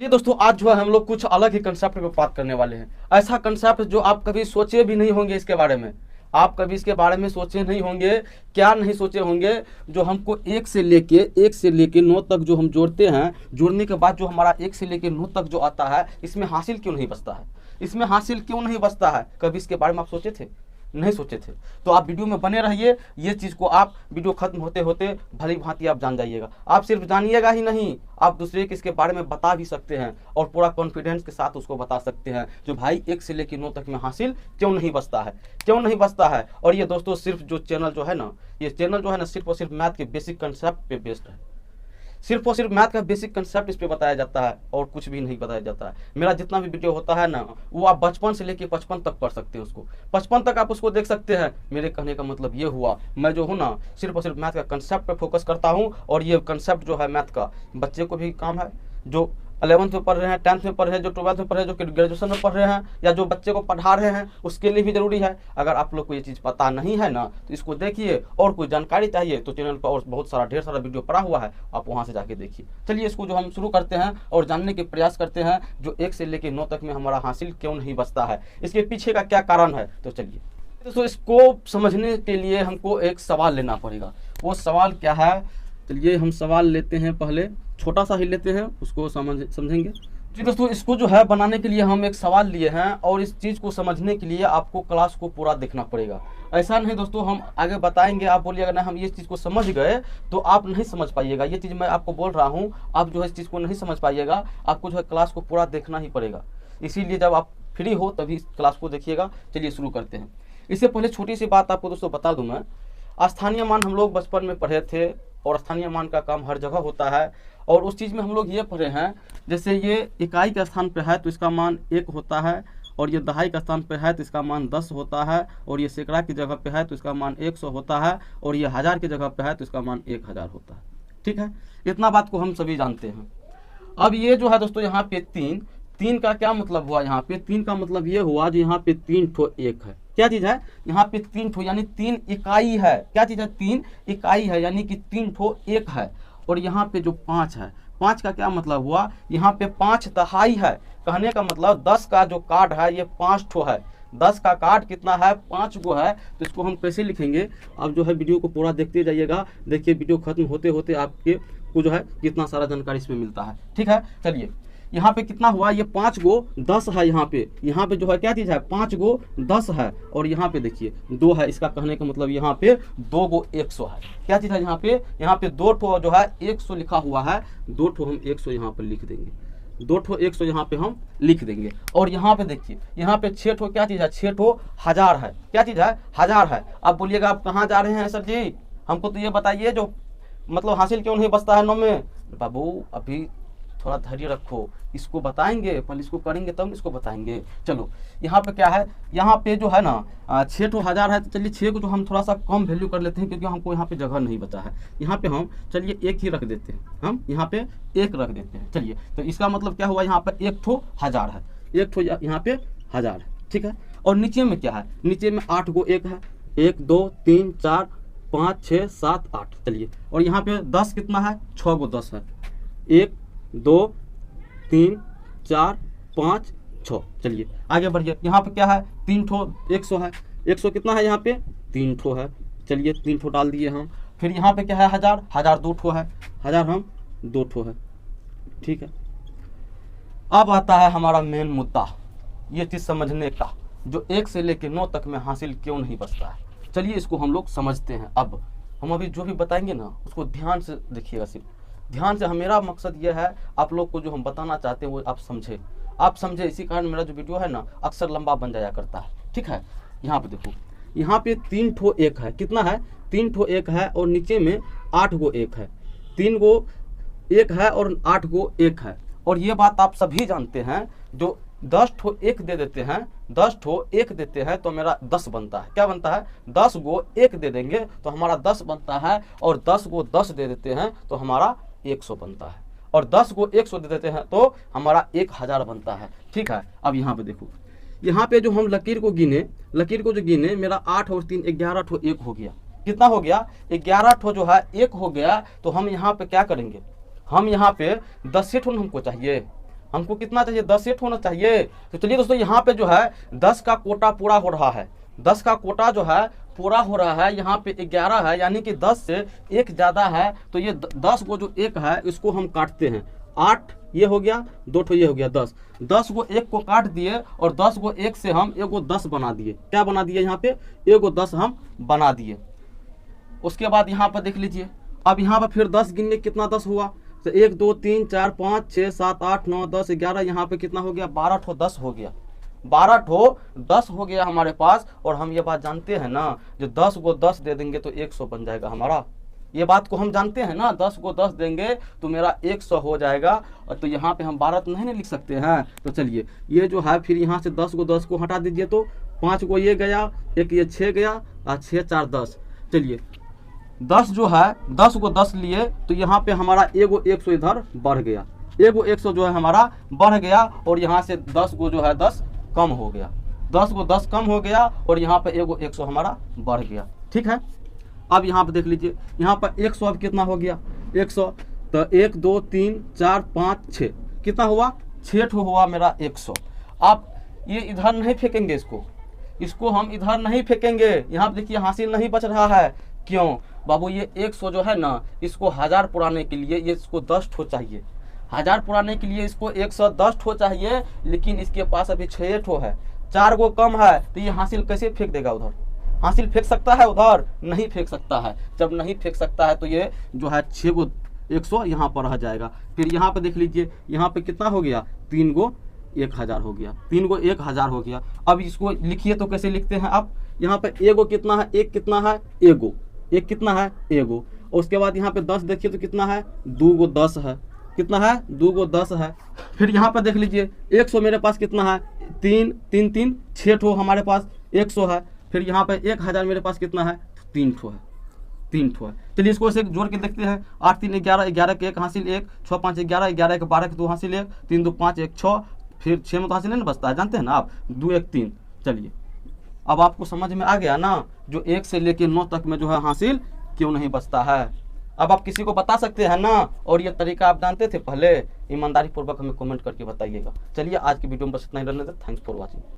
ये दोस्तों आज जो है हम लोग कुछ अलग ही कंसेप्ट पे बात करने वाले हैं। ऐसा कंसेप्ट जो आप कभी सोचे भी नहीं होंगे, इसके बारे में आप कभी इसके बारे में सोचे नहीं होंगे। क्या नहीं सोचे होंगे? जो हमको एक से लेके 9 तक जो हम जोड़ते हैं, जोड़ने के बाद जो हमारा 1 से लेके 9 तक जो आता है, इसमें हासिल क्यों नहीं बचता है? इसमें हासिल क्यों नहीं बचता है? कभी इसके बारे में आप सोचे थे? नहीं सोचे थे। तो आप वीडियो में बने रहिए। ये चीज़ को आप वीडियो खत्म होते होते भली भांति आप जान जाइएगा। आप सिर्फ जानिएगा ही नहीं, आप दूसरे के इसके बारे में बता भी सकते हैं और पूरा कॉन्फिडेंस के साथ उसको बता सकते हैं जो भाई 1 से लेकर 9 तक में हासिल क्यों नहीं बचता है, क्यों नहीं बचता है। और ये दोस्तों सिर्फ जो चैनल जो है ना, ये चैनल जो है ना सिर्फ और सिर्फ मैथ के बेसिक कंसेप्ट पे बेस्ड है। सिर्फ और सिर्फ मैथ का बेसिक कंसेप्ट इस पे बताया जाता है और कुछ भी नहीं बताया जाता है। मेरा जितना भी वीडियो होता है ना, वो आप बचपन से लेके 55 तक पढ़ सकते हैं। उसको 55 तक आप उसको देख सकते हैं। मेरे कहने का मतलब ये हुआ, मैं जो हूँ ना सिर्फ और सिर्फ मैथ का कंसेप्ट पे फोकस करता हूँ। और ये कंसेप्ट जो है मैथ का बच्चे को भी काम है, जो 11th में पढ़ रहे हैं, 10th में पढ़ रहे हैं, जो 12th में पढ़ रहे हैं, जो ग्रेजुएशन में पढ़ रहे हैं, या जो बच्चे को पढ़ा रहे हैं, उसके लिए भी जरूरी है। अगर आप लोग को ये चीज़ पता नहीं है ना, तो इसको देखिए। और कोई जानकारी चाहिए तो चैनल पर और बहुत सारा ढेर सारा वीडियो पड़ा हुआ है, आप वहाँ से जाके देखिए। चलिए इसको जो हम शुरू करते हैं और जानने के प्रयास करते हैं जो 1 से लेकर 9 तक में हमारा हासिल क्यों नहीं बचता है, इसके पीछे का क्या कारण है। तो चलिए दोस्तों, इसको समझने के लिए हमको एक सवाल लेना पड़ेगा। वो सवाल क्या है? चलिए हम सवाल लेते हैं, पहले छोटा सा ही लेते हैं, उसको समझेंगे। जी दोस्तों, इसको जो है बनाने के लिए हम एक सवाल लिए हैं और इस चीज़ को समझने के लिए आपको क्लास को पूरा देखना पड़ेगा। ऐसा नहीं दोस्तों हम आगे बताएंगे, आप बोलिएगा ना हम ये चीज़ को समझ गए, तो आप नहीं समझ पाइएगा। ये चीज़ मैं आपको बोल रहा हूँ, आप जो है इस चीज़ को नहीं समझ पाइएगा। आपको जो है क्लास को पूरा देखना ही पड़ेगा। इसीलिए जब आप फ्री हो तभी क्लास को देखिएगा। चलिए शुरू करते हैं। इससे पहले छोटी सी बात आपको दोस्तों बता दूँ मैं। स्थानीय मान हम लोग बचपन में पढ़े थे और स्थानीय मान का काम हर जगह होता है। और उस चीज़ में हम लोग ये पढ़े हैं, जैसे ये इकाई के स्थान पे है तो इसका मान 1 होता है, और ये दहाई का स्थान पे है तो इसका मान 10 होता है, और ये सैकड़ा की जगह पे है तो इसका मान 100 होता है, और ये हज़ार की जगह पे है तो इसका मान 1000 होता है। ठीक है, इतना बात को हम सभी जानते हैं। अब ये जो है दोस्तों यहाँ पे 3 का क्या मतलब हुआ? यहाँ पे 3 का मतलब ये हुआ जो यहाँ पे 3 ठो 1 है। क्या चीज़ है? यहाँ पे 3 ठो यानी 3 इकाई है। क्या चीज़ है? 3 इकाई है, यानी कि 3 ठो 1 है। और यहाँ पे जो 5 है, 5 का क्या मतलब हुआ? यहाँ पे 5 दहाई है। कहने का मतलब 10 का जो कार्ड है ये 5 ठो है। 10 का कार्ड कितना है? 5 गो है। तो इसको हम कैसे लिखेंगे? आप जो है वीडियो को पूरा देखते जाइएगा। देखिए वीडियो खत्म होते होते आपके को जो है कितना सारा जानकारी इसमें मिलता है। ठीक है, चलिए यहाँ पे कितना हुआ? ये 5 गो 10 है। यहाँ पे जो है क्या चीज़ है? 5 गो 10 है। और यहाँ पे देखिए 2 है। इसका कहने का मतलब यहाँ पे 2 गो 100 है। क्या चीज़ है? यहाँ पे 2 ठो जो है 100 लिखा हुआ है। 2 ठो हम 100 यहाँ पर लिख देंगे। 2 ठो 100 यहाँ पे हम लिख देंगे। और यहाँ पे देखिए, यहाँ पे 6 ठो क्या चीज़ है? 6 ठो 1000 है। क्या चीज़ है? 1000 है। अब बोलिएगा आप कहाँ जा रहे हैं सर जी? हमको तो ये बताइए जो मतलब हासिल क्यों नहीं बचता है 9 में। बाबू अभी थोड़ा धैर्य रखो, इसको बताएंगे, पहले इसको करेंगे तब इसको बताएंगे। चलो यहाँ पे क्या है? यहाँ पे जो है ना 6 ठो 1000 है। तो चलिए 6 को जो हम थोड़ा सा कम वैल्यू कर लेते हैं क्योंकि हमको यहाँ पे जगह नहीं बचा है। यहाँ पे हम चलिए 1 ही रख देते हैं। हम यहाँ पे 1 रख देते हैं। चलिए तो इसका मतलब क्या हुआ? यहाँ पर 1 ठो 1000 है। 1 ठो यहाँ पे 1000 है। ठीक है, और नीचे में क्या है? नीचे में 8 गो 1 है। 1 2 3 4 5 6 7 8। चलिए, और यहाँ पे 10 कितना है? 6 गो 10 है। 1 2 3 4 5 6। चलिए आगे बढ़िए। यहाँ पे क्या है? 3 ठो 100 है। 100 कितना है? यहाँ पे 3 ठो है। चलिए 3 ठो डाल दिए हम। फिर यहाँ पे क्या है? 1000। 1000 2 ठो है। 1000 हम 2 ठो है। ठीक है, अब आता है हमारा मेन मुद्दा, ये चीज़ समझने का, जो 1 से लेकर 9 तक में हासिल क्यों नहीं बचता है। चलिए इसको हम लोग समझते हैं। अब हम अभी जो भी बताएंगे ना उसको ध्यान से देखिएगा, सिर्फ ध्यान से। मेरा मकसद ये है आप लोग को जो हम बताना चाहते हैं वो आप समझे। इसी कारण मेरा जो वीडियो है ना अक्सर लंबा बन जाया करता है। ठीक है, यहाँ पे देखो, यहाँ पे 3 ठो 1 है। कितना है? 3 ठो 1 है, और नीचे में 8 गो 1 है। 3 गो 1 है और 8 गो 1 है। और ये बात आप सभी जानते हैं, जो 10 ठो 1 दे देते हैं, 10 ठो 1 देते हैं तो मेरा 10 बनता है। क्या बनता है? 10 गो 1 दे देंगे तो हमारा 10 बनता है, और 10 गो 10 दे देते हैं तो हमारा 100 बनता है, और 10 को 100 दे देते हैं तो हमारा 1000 बनता है। ठीक है, अब यहाँ पे देखो, यहाँ पे जो हम लकीर को गिने, मेरा 8 और 3 11 ठो 1 हो गया। कितना हो गया? 11 ठो जो है 1 हो गया। तो हम यहाँ पे क्या करेंगे? हम यहाँ पे 10 ठो हमको चाहिए, हमको कितना चाहिए, 10 सेट होना चाहिए। तो चलिए दोस्तों, यहाँ पे जो है 10 का कोटा पूरा हो रहा है, 10 का कोटा जो है पूरा हो रहा है। यहाँ पे 11 है, यानी कि 10 से एक ज़्यादा है, तो ये 10 को जो एक है इसको हम काटते हैं। 8 ये हो गया, 2 ठो ये हो गया 10, 10 को एक को काट दिए और 10 को एक से हम एगो 10 बना दिए। क्या बना दिए, यहाँ पे एगो 10 हम बना दिए। उसके बाद यहाँ पर देख लीजिए, अब यहाँ पर फिर 10 गिनने कितना 10 हुआ, तो 1 2 3 4 5 6 7 8 9 10 11, यहाँ पे कितना हो गया, 12 ठो 10 हो गया, 12 ठो 10 हो गया हमारे पास। और हम ये बात जानते हैं ना, जो 10 को 10 दे देंगे तो 100 बन जाएगा हमारा। ये बात को हम जानते हैं ना, 10 को 10 देंगे तो मेरा 100 हो जाएगा। और तो यहाँ पे हम 12 तो नहीं लिख सकते हैं। तो चलिए ये जो है, फिर यहाँ से 10 को हटा दीजिए, तो 5 को ये गया, एक ये 6 गया, और 6 4 10। चलिए 10 जो है, 10 को 10 लिए तो यहाँ पे हमारा एगो 100 इधर बढ़ गया, एगो 100 जो है हमारा बढ़ गया। और यहाँ से 10 को जो है 10 कम हो गया, 10 को 10 कम हो गया, और यहाँ पे एगो 100 हमारा बढ़ गया। ठीक है, अब यहाँ पे देख लीजिए, यहाँ पर 100 अब कितना हो गया, 100, तो 1 2 3 4 5 6 कितना हुआ, 6 ठो हुआ मेरा 100। आप ये इधर नहीं फेंकेंगे, इसको हम इधर नहीं फेंकेंगे। यहाँ पे देखिए हासिल नहीं बच रहा है, क्यों बाबू, ये 100 जो है ना, इसको 1000 पुराने के लिए ये इसको 10 ठो चाहिए, 1000 पुराने के लिए इसको 110 ठो चाहिए। लेकिन इसके पास अभी 6 ठो है, 4 गो कम है, तो ये हासिल कैसे फेंक देगा उधर, हासिल फेंक सकता है उधर, नहीं फेंक सकता है। जब नहीं फेंक सकता है तो ये जो है 6 गो 100 यहाँ पर रह जाएगा। फिर यहाँ पे देख लीजिए, यहाँ पे कितना हो गया, 3 गो 1000 हो गया, 3 गो 1000 हो गया। अब इसको लिखिए तो कैसे लिखते हैं आप, यहाँ पे एगो कितना है, एक कितना है, एगो, एक कितना है, एगो। और उसके बाद यहाँ पे 10 देखिए तो कितना है, 2 गो 10 है, कितना है, 2 गो 10 है। फिर यहाँ पे देख लीजिए 100 मेरे पास कितना है, 3 3 3 6 ठो हमारे पास 100 है। फिर यहाँ पे 1000 मेरे पास कितना है, 3 ठो है, 3 ठो है। चलिए इसको ऐसे जोड़ के देखते हैं, 8 3 11, 11 के 1 हासिल 1, 6 5 11, 11 के 12 के 2 हासिल 1, 3 2 5 1 6, फिर 6 में तो हासिल नहीं बचता है, जानते हैं ना आप, 2 1 3। चलिए अब आपको समझ में आ गया ना, जो 1 से लेके 9 तक में जो है हासिल क्यों नहीं बचता है। अब आप किसी को बता सकते हैं ना, और ये तरीका आप जानते थे पहले, ईमानदारी पूर्वक हमें कमेंट करके बताइएगा। चलिए आज की वीडियो में बस इतना ही रहने दें। Thanks for watching.